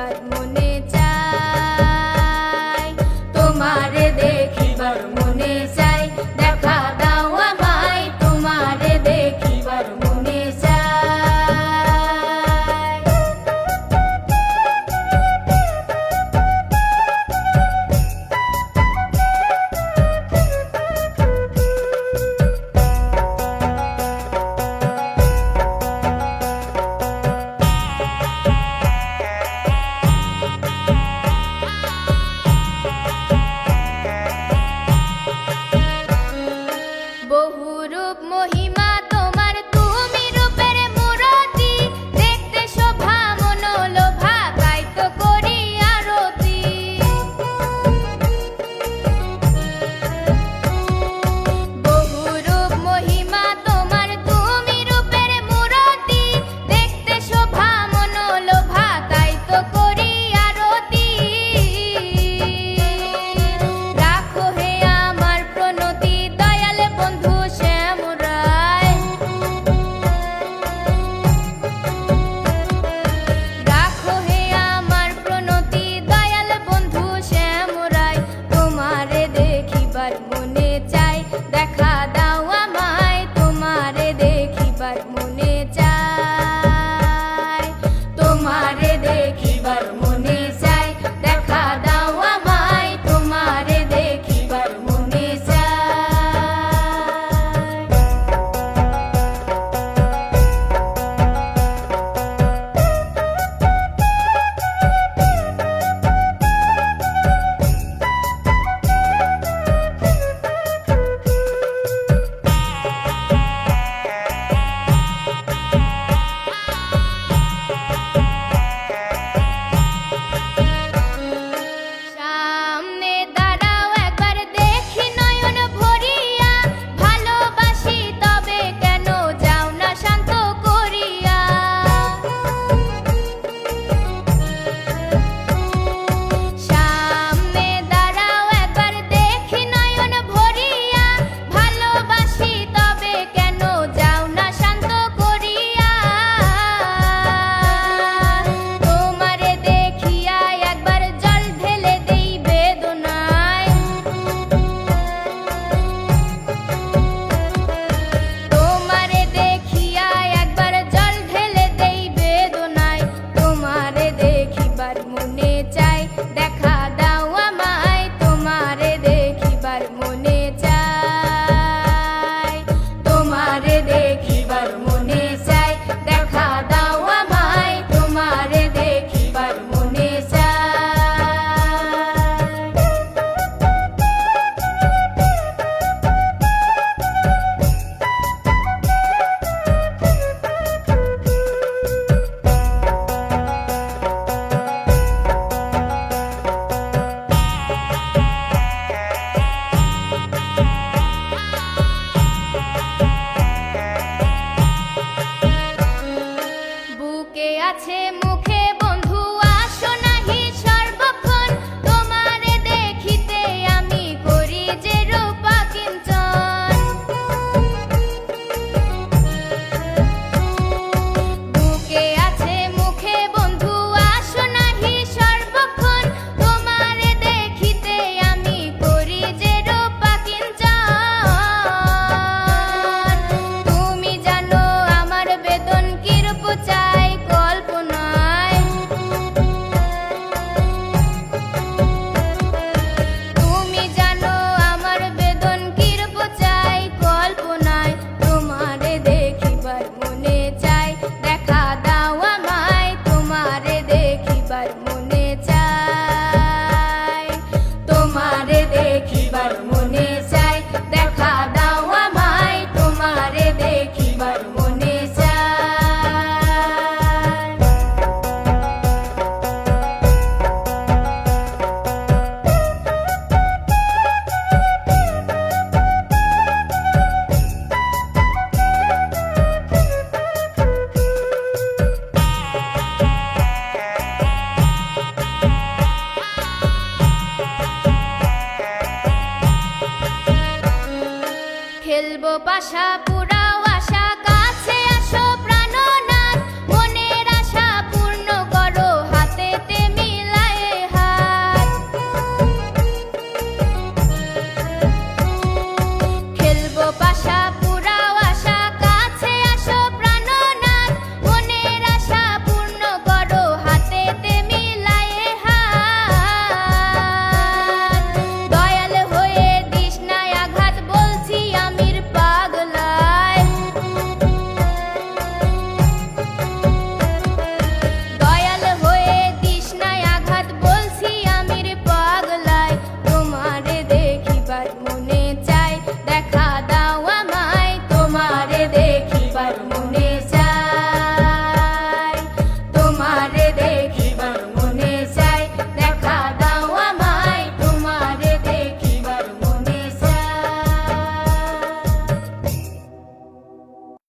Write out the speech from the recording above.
দেখিবার মনে চাই, তোমারে দেখিবার মনে চাই, দেখা দাও আমায়, তোমারে দেখিবার মনে চাই। বহুরূপ মহিমা তোমার, তুমি রূপের মূরতি, দেখতে শোভা মনোলোভা, তাই তো করি আরতি। বহুরূপ মহিমা তোমার, তুমি রূপের মূরতি, দেখতে শোভা মনোলোভা, তাই তো করি আরতি। রাখো হে আমার প্রণতি, দয়াল বন্ধু শ্যামরায়, রাখো হে আমার প্রণতি, দয়াল বন্ধু শ্যামরায়, তোমারে দেখিবার মনে চাই, দেখা দাও আমায়, তোমারে দেখিবার মনে চাই, তোমারে দেখিবার মনে চাই, দেখা দাও আমায়, তোমারে দেখিবার মনে চাই। সামনে দাঁড়াও একবার দেখি নয়ন ভরিয়া, ভালোবাসি তবে কেন যাও না শান্ত করিয়া। সামনে দাঁড়াও একবার দেখি নয়ন ভরিয়া, ভালোবাসি তবে কেন যাও না শান্ত করিয়া। তোমারে দেখিয়া একবার জল ঢেলে দেই বেদনায়, তোমারে দেখিয়া একবার জল ঢেলে দেই বেদনায়, তোমারে দেখিবার মনে চাই, দেখা দাও আমায়, তোমারে দেখিবার মনে চাই, তোমারে দেখিবার মনে চাই, দেখা দাও আমায়, তোমারে দেখিবার মনে চাই। বুকে আছে মুখে বন্ধু, আসো নাহি সর্বক্ষণ, তোমারে দেখিতে আমি করি যে রূপা কিঞ্চন। বুকে আছে মুখে বন্ধু, আসো নাহি সর্বক্ষণ, তোমারে দেখিতে আমি করি যে রূপা কিঞ্চন। তুমি জানো আমার বেদন কিরূপ চাই কল্পনায়, তুমি জানো আমার বেদন কিরূপ চাই কল্পনায়, তোমারে দেখিবার মনে চাই, দেখা দাও আমায়, তোমারে দেখিবার মনে চাই, তোমারে দেখিবার মনে চাই, দেখা দাও আমায়, তোমারে দেখিবার মনে চাই। খেলবো পাশা পুরা